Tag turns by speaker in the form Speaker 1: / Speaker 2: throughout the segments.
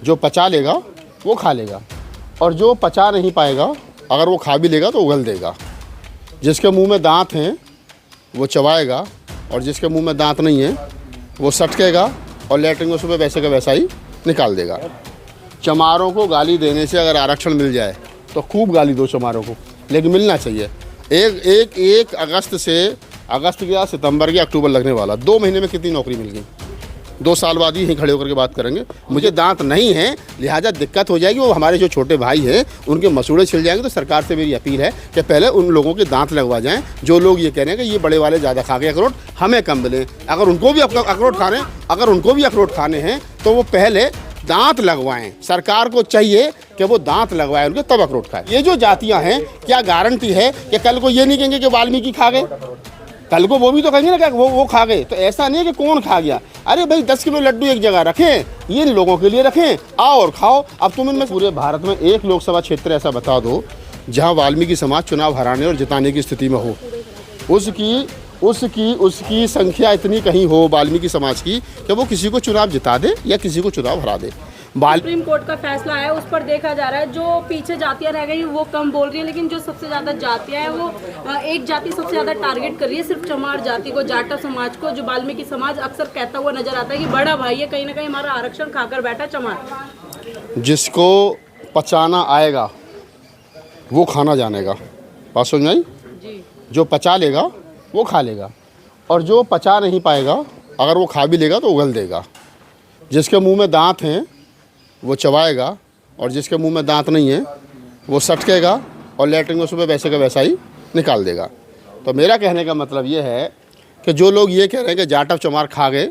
Speaker 1: जो पचा लेगा वो खा लेगा, और जो पचा नहीं पाएगा अगर वो खा भी लेगा तो उगल देगा। जिसके मुंह में दांत हैं वो चबाएगा, और जिसके मुंह में दांत नहीं है वो सटकेगा और लेटरिन में सुबह वैसे का वैसा ही निकाल देगा। चमारों को गाली देने से अगर आरक्षण मिल जाए तो खूब गाली दो चमारों को, लेकिन मिलना चाहिए। एक अगस्त से, अगस्त गया, सितंबर गया, अक्टूबर लगने वाला, 2 महीने में कितनी नौकरी मिल गई? 2 साल बाद ही यहीं खड़े होकर के बात करेंगे। मुझे दांत नहीं है, लिहाजा दिक्कत हो जाएगी। वो हमारे जो छोटे भाई हैं उनके मसूड़े छिल जाएंगे। तो सरकार से मेरी अपील है कि पहले उन लोगों के दांत लगवा जाएं जो लोग ये कह रहे हैं कि ये बड़े वाले ज़्यादा खा गए अखरोट, हमें कम मिले। अगर उनको भी अखरोट खाने हैं तो वो पहले दांत लगवाएं। सरकार को चाहिए कि वो दांत लगवाएं उनके, तब अखरोट खाएं। ये जो जातियाँ हैं, क्या गारंटी है कि कल को ये नहीं कहेंगे कि वाल्मीकि खा गए? कल को वो भी तो कहेंगे ना कि वो खा गए। तो ऐसा नहीं है कि कौन खा गया। अरे भाई 10 किलो लड्डू एक जगह रखें, ये इन लोगों के लिए रखें, आओ और खाओ। अब तुम इनमें पूरे भारत में एक लोकसभा क्षेत्र ऐसा बता दो जहां वाल्मीकि समाज चुनाव हराने और जिताने की स्थिति में हो। उसकी संख्या इतनी कहीं हो वाल्मीकि समाज की कि वो किसी को चुनाव जिता दे या किसी को चुनाव हरा दे।
Speaker 2: सुप्रीम कोर्ट का फैसला है, उस पर देखा जा रहा है जो पीछे जातियां रह गई वो कम बोल रही है, लेकिन जो सबसे ज्यादा जातियां हैं वो एक जाति सबसे ज्यादा टारगेट कर रही है, सिर्फ चमार जाति को, जाटव समाज को, जो वाल्मीकि समाज अक्सर कहता हुआ नजर आता है कि बड़ा भाई है, कहीं ना कहीं हमारा आरक्षण खाकर बैठा चमार।
Speaker 1: जिसको पचाना आएगा वो खाना जानेगा। बात समझ में आई? जो पचा लेगा वो खा लेगा, और जो पचा नहीं पाएगा अगर वो खा भी लेगा तो उगल देगा। जिसके मुंह में दांत हैं वो चबाएगा, और जिसके मुंह में दांत नहीं है वो सटकेगा और लेटरिन में सुबह वैसे का वैसा ही निकाल देगा। तो मेरा कहने का मतलब ये है कि जो लोग ये कह रहे हैं कि जाटव चमार खा गए,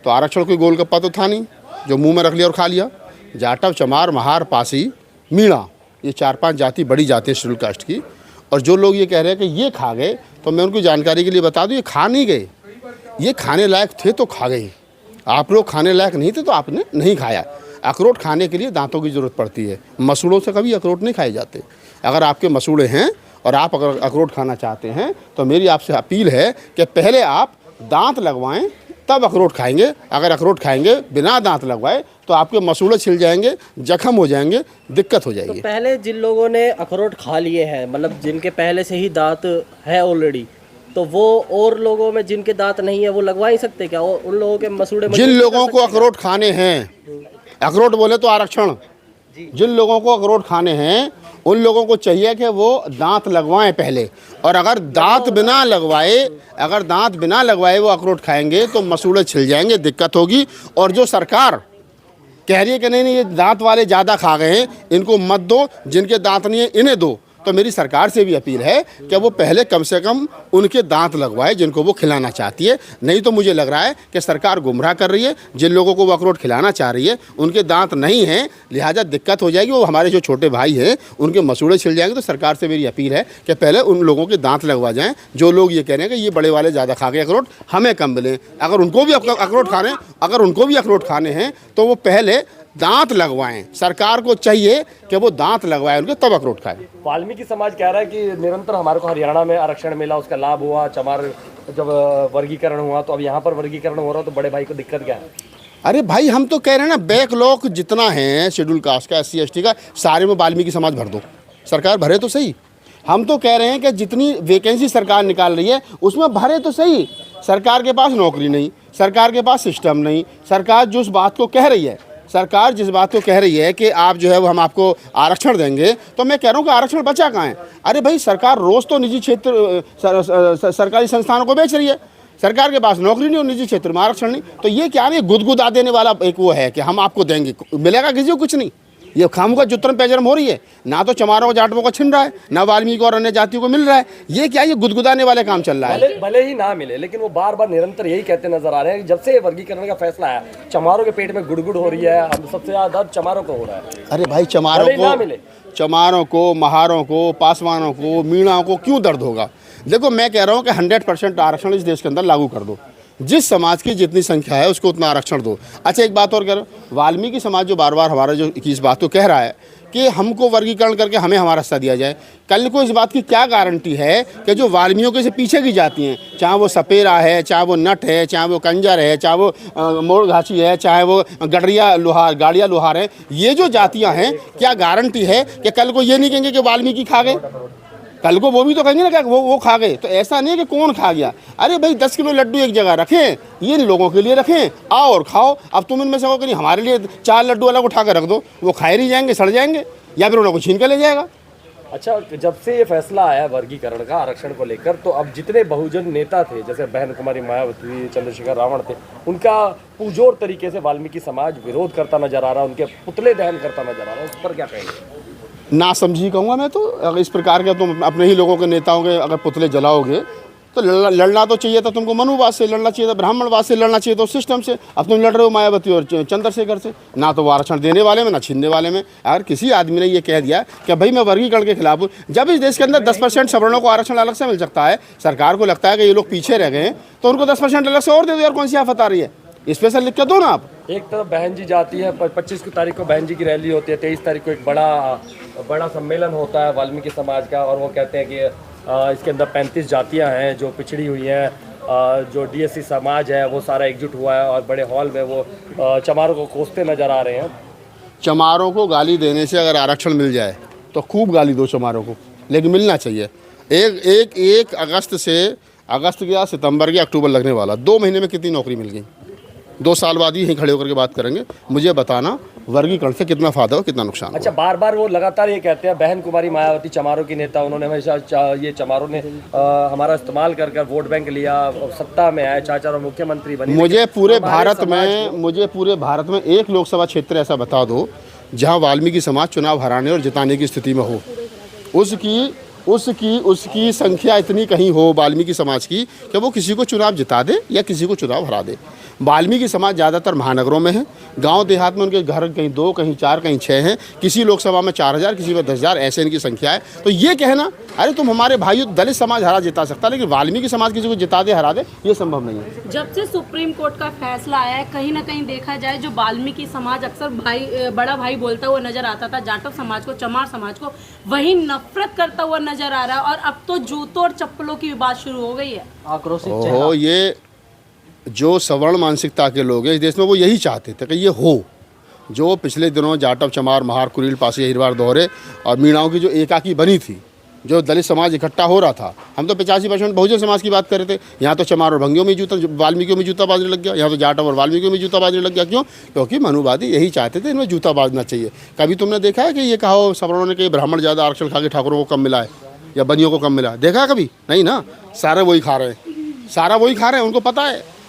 Speaker 1: तो आरक्षण कोई गोलगप्पा तो था नहीं जो मुंह में रख लिया और खा लिया। जाटव, चमार, महार, पासी, मीणा, ये 4-5 जाति बड़ी जाति है शेड्यूल कास्ट की। और जो लोग ये कह रहे हैं कि ये खा गए, तो मैं उनको जानकारी के लिए बता दूं, ये खा नहीं गए, ये खाने लायक थे तो खा गए। आप लोग खाने लायक नहीं थे तो आपने नहीं खाया। अखरोट खाने के लिए दांतों की ज़रूरत पड़ती है, मसूड़ों से कभी अखरोट नहीं खाए जाते। अगर आपके मसूड़े हैं और आप अगर अखरोट खाना चाहते हैं तो मेरी आपसे अपील है कि पहले आप दांत लगवाएं, तब अखरोट खाएंगे। अगर अखरोट खाएंगे बिना दांत लगवाए तो आपके मसूड़े छिल जाएंगे, जख्म हो जाएंगे, दिक्कत हो जाएगी।
Speaker 3: तो पहले जिन लोगों ने अखरोट खा लिए हैं, मतलब जिनके पहले से ही दांत है ऑलरेडी, तो वो और लोगों में जिनके दांत नहीं है वो लगवा ही सकते क्या? उन लोगों के मसूड़े
Speaker 1: जिन लोगों को अखरोट खाने हैं, अखरोट बोले तो आरक्षण, जिन लोगों को अखरोट खाने हैं उन लोगों को चाहिए कि वो दांत लगवाएं पहले। और अगर दांत बिना लगवाए वो अखरोट खाएंगे तो मसूड़े छिल जाएंगे, दिक्कत होगी। और जो सरकार कह रही है कि नहीं ये दांत वाले ज़्यादा खा गए हैं, इनको मत दो, जिनके दांत नहीं है इन्हें दो, तो मेरी सरकार से भी अपील है कि वो पहले कम से कम उनके दांत लगवाए जिनको वो खिलाना चाहती है। नहीं तो मुझे लग रहा है कि सरकार गुमराह कर रही है। जिन लोगों को वो अखरोट खिलाना चाह रही है उनके दांत नहीं हैं, लिहाजा दिक्कत हो जाएगी। वो हमारे जो छोटे भाई हैं उनके मसूड़े छिल जाएंगे। तो सरकार से मेरी अपील है कि पहले उन लोगों के दांत लगवा जाएँ जो लोग ये कह रहे हैं कि ये बड़े वाले ज़्यादा खा गए अखरोट, हमें कम मिले। अगर उनको भी अखरोट खाने हैं तो वो पहले दांत लगवाएं। सरकार को चाहिए कि वो दांत लगवाएं उनके, तब अखरोट खाएं।
Speaker 4: वाल्मीकि समाज कह रहा है कि निरंतर हमारे को हरियाणा में आरक्षण मिला, उसका लाभ हुआ, चमार जब वर्गीकरण हुआ तो अब यहाँ पर वर्गीकरण हो रहा तो बड़े भाई को दिक्कत क्या है?
Speaker 1: अरे भाई हम तो कह रहे हैं ना, बैकलॉग जितना है शेड्यूल कास्ट का, SC ST का, सारे में वाल्मीकि समाज भर दो। सरकार भरे तो सही। हम तो कह रहे हैं कि जितनी वैकेंसी सरकार निकाल रही है उसमें भरे तो सही। सरकार के पास नौकरी नहीं, सरकार के पास सिस्टम नहीं। सरकार जिस बात को कह रही है कि आप जो है वो हम आपको आरक्षण देंगे, तो मैं कह रहा हूँ कि आरक्षण बचा कहाँ है? अरे भाई सरकार रोज़ तो निजी क्षेत्र सरकारी संस्थानों को बेच रही है। सरकार के पास नौकरी नहीं और निजी क्षेत्र में आरक्षण नहीं, तो ये क्या नहीं गुदगुदा देने वाला एक वो है कि हम आपको देंगे, मिलेगा किसी को कुछ नहीं। ये खामोखा जुतरम पैजरम हो रही है। ना तो चमारों को जाटवों को छिन रहा है, ना वाल्मीकि और अन्य जातियों को मिल रहा है। ये क्या, ये गुदगुदाने वाले काम चल रहा है।
Speaker 4: भले ही ना मिले, लेकिन वो बार बार निरंतर यही कहते नजर आ रहे हैं कि जब से वर्गीकरण का फैसला आया चमारों के पेट में गुड़गुड़ हो रही है। हम सबसे ज्यादा चमारों को हो रहा है।
Speaker 1: अरे भाई चमारों को, महारों को, पासवानों को, मीणाओं को क्यों दर्द होगा? देखो मैं कह रहा हूँ कि 100% आरक्षण इस देश के अंदर लागू कर दो। जिस समाज की जितनी संख्या है उसको उतना आरक्षण दो। अच्छा एक बात और कह रहा हूँ, वाल्मीकि समाज जो बार बार हमारा जो इस बात को कह रहा है कि हमको वर्गीकरण करके हमें हमारा हिस्सा दिया जाए। कल को इस बात की क्या गारंटी है कि जो वाल्मीकियों से पीछे की जाती हैं, चाहे वो सपेरा है, चाहे वो नट है, चाहे वो कंजर है, चाहे वो मोड़ घाची है, चाहे वो गड़िया लोहार गाड़िया लोहार है, ये जो जातियाँ हैं, क्या गारंटी है कि कल को ये नहीं कहेंगे कि वाल्मीकि खा गए? कल को वो भी तो कहेंगे ना क्या वो खा गए। तो ऐसा नहीं है कि कौन खा गया। अरे भाई 10 किलो लड्डू एक जगह रखें, ये लोगों के लिए रखें, आओ और खाओ। अब तुम इनमें से कहो कि नहीं हमारे लिए 4 लड्डू अलग उठा कर रख दो, वो खाए नहीं जाएंगे, सड़ जाएंगे, या फिर उनको छीन कर ले जाएगा।
Speaker 4: अच्छा, जब से ये फैसला आया वर्गीकरण का, आरक्षण को लेकर, तो अब जितने बहुजन नेता थे, जैसे बहन कुमारी मायावती, चंद्रशेखर रावण थे, उनका पुरजोर तरीके से वाल्मीकि समाज विरोध करता नजर आ रहा है, उनके पुतले दहन करता नजर आ रहा है। उस पर क्या कहेंगे?
Speaker 1: ना समझी कहूँगा मैं तो। अगर इस प्रकार के तुम अपने ही लोगों के नेताओं के अगर पुतले जलाओगे तो लड़ना तो चाहिए था तुमको, मनुवाद से लड़ना चाहिए था, ब्राह्मणवाद से लड़ना चाहिए था, सिस्टम से। अब तुम लड़ रहे हो मायावती और चंद्रशेखर से, ना तो वो आरक्षण देने वाले में ना छीनने वाले में। अगर किसी आदमी ने ये कह दिया कि भाई मैं वर्गीकरण के खिलाफ हूँ, जब इस देश के अंदर 10% सवर्णों को आरक्षण अलग से मिल सकता है, सरकार को लगता है कि ये लोग पीछे रह गए हैं, तो उनको 10% अलग से और दे दो यार, कौन सी आफत आ रही है? स्पेशल लिख के दो ना आप।
Speaker 4: एक तरफ बहन जी जाती है, 25 तारीख को बहन जी की रैली होती है, 23 तारीख को एक बड़ा सम्मेलन होता है वाल्मीकि समाज का, और वो कहते हैं कि इसके अंदर 35 जातियां हैं जो पिछड़ी हुई हैं, जो डीएससी समाज है वो सारा एकजुट हुआ है, और बड़े हॉल में वो चमारों को कोसते नजर आ रहे हैं।
Speaker 1: चमारों को गाली देने से अगर आरक्षण मिल जाए तो खूब गाली दो चमारों को, लेकिन मिलना चाहिए। एक अगस्त से, अगस्त गया, सितंबर गया, अक्टूबर लगने वाला, 2 महीने में कितनी नौकरी मिल गई? 2 साल बाद ही यहीं खड़े होकर के बात करेंगे। मुझे बताना वर्गीकरण से कितना फायदा हो, कितना नुकसान।
Speaker 4: अच्छा, बार बार वो लगातार ये कहते हैं, बहन कुमारी मायावती चमारों की नेता, उन्होंने हमेशा ये चमारों ने हमारा इस्तेमाल कर वोट बैंक लिया, सत्ता में आए, चाचा और मुख्यमंत्री बने।
Speaker 1: मुझे पूरे भारत में एक लोकसभा क्षेत्र ऐसा बता दो जहां वाल्मीकि समाज चुनाव हराने और जिताने की स्थिति में हो। उसकी संख्या इतनी कहीं हो वाल्मीकि समाज की कि वो किसी को चुनाव जिता दे या किसी को चुनाव हरा दे। वाल्मीकि समाज ज़्यादातर महानगरों में है, गांव देहात में उनके घर कहीं 2, कहीं 4, कहीं 6 हैं, किसी लोकसभा में 4000, किसी में 10,000, ऐसे इनकी संख्या है। तो ये कहना अरे तुम हमारे भाई दलित समाज हरा जिता सकता, लेकिन वाल्मीकि समाज किसी को जिता दे हरा दे, ये संभव नहीं है।
Speaker 2: जब से सुप्रीम कोर्ट का फैसला आया है, कहीं ना कहीं देखा जाए जो वाल्मीकि समाज अक्सर बड़ा भाई बोलता हुआ नजर आता था, जाटव समाज को, चमार समाज को, वही नफरत करता हुआ नजर आ रहा है, और अब तो जूतों और चप्पलों की बात शुरू हो गई है।
Speaker 1: ओहो, ये जो सवर्ण मानसिकता के लोग हैं इस देश में, वो यही चाहते थे कि ये हो। जो पिछले दिनों जाटव, चमार, महार, कुरील, पासी, अहिरवार, दोहरे और मीणाओं की जो एकाकी बनी थी, जो दलित समाज इकट्ठा हो रहा था, हम तो 85% बहुजन समाज की बात कर रहे थे। यहाँ तो चमार और भंगियों में जूता, वाल्मीकियों में जूता बाजने लग गया, यहाँ तो जाटव और वाल्मीकियों में जूता बाजने लग गया। क्यों? क्योंकि मनुवादी यही चाहते थे इनमें जूता बाजना चाहिए। कभी तुमने देखा है कि ये कहा हो सवर्णों ने कि ब्राह्मण ज़्यादा आरक्षण खा के ठाकुरों को कम मिला है या बनियों को कम मिला है? देखा कभी? नहीं ना। सारे वही खा रहे हैं, सारा वही खा रहे हैं।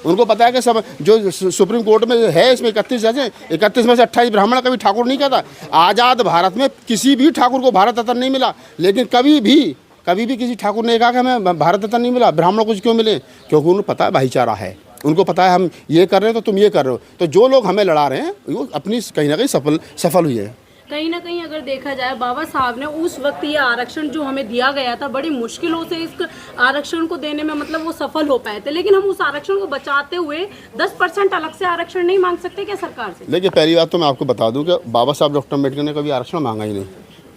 Speaker 1: उनको पता है कि सब जो सुप्रीम कोर्ट में है, इसमें 31 जज हैं, 31 में से 28 ब्राह्मण, कभी ठाकुर नहीं कहता। आज़ाद भारत में किसी भी ठाकुर को भारत रत्न नहीं मिला, लेकिन कभी भी किसी ठाकुर ने कहा कि हमें भारत रत्न नहीं मिला, ब्राह्मणों को क्यों मिले? क्योंकि उनको पता है भाईचारा है, उनको पता है हम ये कर रहे हैं तो तुम ये कर रहे हो। तो जो लोग हमें लड़ा रहे हैं वो अपनी कहीं ना कहीं सफल हुई है।
Speaker 2: कहीं ना कहीं अगर देखा जाए, बाबा साहब ने उस वक्त ये आरक्षण जो हमें दिया गया था, बड़ी मुश्किलों से इस आरक्षण को देने में मतलब वो सफल हो पाए थे, लेकिन हम उस आरक्षण को बचाते हुए 10% अलग से आरक्षण नहीं मांग सकते क्या सरकार से?
Speaker 1: देखिए, पहली बात तो मैं आपको बता दूं कि बाबा साहब डॉक्टर अम्बेडकर ने कभी आरक्षण मांगा ही नहीं।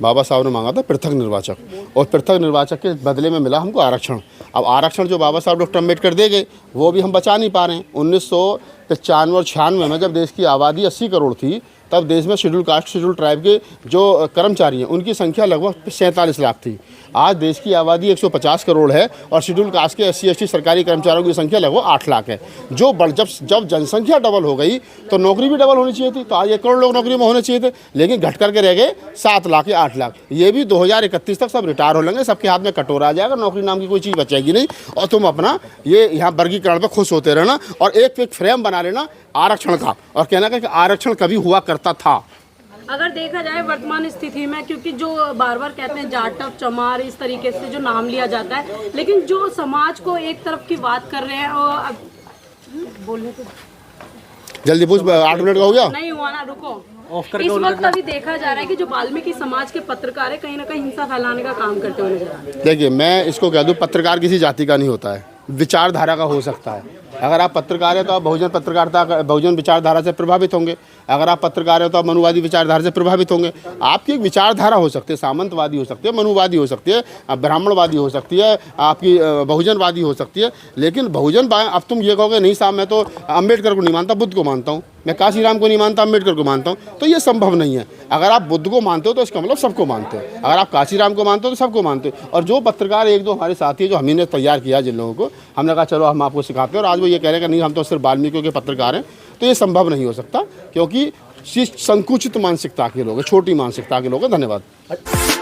Speaker 1: बाबा साहब ने मांगा था पृथक निर्वाचक, और पृथक निर्वाचक के बदले में मिला हमको आरक्षण। अब आरक्षण जो बाबा साहब डॉक्टर अम्बेडकर दे गए वो भी हम बचा नहीं पा रहे हैं। 1995 और 96 में जब देश की आबादी 80 करोड़ थी, तब देश में शेड्यूल कास्ट, शेड्यूल ट्राइब के जो कर्मचारी हैं उनकी संख्या लगभग 47 लाख थी। आज देश की आबादी 150 करोड़ है और शेड्यूल कास्ट के SC ST सरकारी कर्मचारियों की संख्या लगभग 8 लाख है। जब जनसंख्या डबल हो गई तो नौकरी भी डबल होनी चाहिए थी। तो आज 1 करोड़ लोग नौकरी में होने चाहिए थे, लेकिन घट करके रह गए 7 लाख या 8 लाख। ये भी 2031 तक सब रिटायर हो लेंगे, सबके हाथ में कटोरा आ जाएगा, नौकरी नाम की कोई चीज़ बचेगी नहीं। और तुम अपना ये यहाँ वर्गीकरण पर खुश होते रहना और एक फ्रेम बना लेना आरक्षण का, और कहना कि आरक्षण कभी हुआ करता था।
Speaker 2: अगर देखा जाए वर्तमान स्थिति में, क्योंकि जो बार बार कहते हैं जाटव, चमार, इस तरीके से जो नाम लिया जाता है, लेकिन जो समाज को एक तरफ की बात कर रहे हैं, और बोलने तो
Speaker 1: जल्दी पूछ, 8 मिनट का हो गया?
Speaker 2: नहीं हुआ ना, रुको। इस वक्त अभी देखा जा रहा है कि जो वाल्मीकि समाज के पत्रकार है, कहीं ना कहीं हिंसा फैलाने का काम करते हुए नजर आ रहे हैं।
Speaker 1: देखिए, मैं इसको कह दूं, पत्रकार किसी जाति का नहीं होता है। विचारधारा का हो सकता है। अगर आप पत्रकार हैं तो आप बहुजन विचारधारा से प्रभावित होंगे। अगर आप पत्रकार हैं तो आप मनुवादी विचारधारा से प्रभावित होंगे। आपकी एक विचारधारा हो सकती है, सामंतवादी हो सकती है, मनुवादी हो सकती है, ब्राह्मणवादी हो सकती है, आपकी बहुजनवादी हो सकती है। लेकिन अब तुम ये कहोगे नहीं साहब मैं तो अम्बेडकर को नहीं मानता, बुद्ध को मानता हूँ, मैं काशीराम को नहीं मानता, अम्बेडकर को मानता हूँ, तो ये संभव नहीं है। अगर आप बुद्ध को मानते हो तो इसका मतलब सबको मानते हो, अगर आप काशीराम को मानते हो तो सबको मानते हो। और जो पत्रकार एक दो हमारे साथी है जो हमने तैयार किया जिन लोगों को, हमने कहा चलो हम आपको सिखाते हैं, और आज वो ये कह रहे हैं कि नहीं हम तो सिर्फ वाल्मीकियों के पत्रकार हैं, तो ये संभव नहीं हो सकता, क्योंकि संकुचित मानसिकता के लोग हैं, छोटी मानसिकता के लोग हैं। धन्यवाद।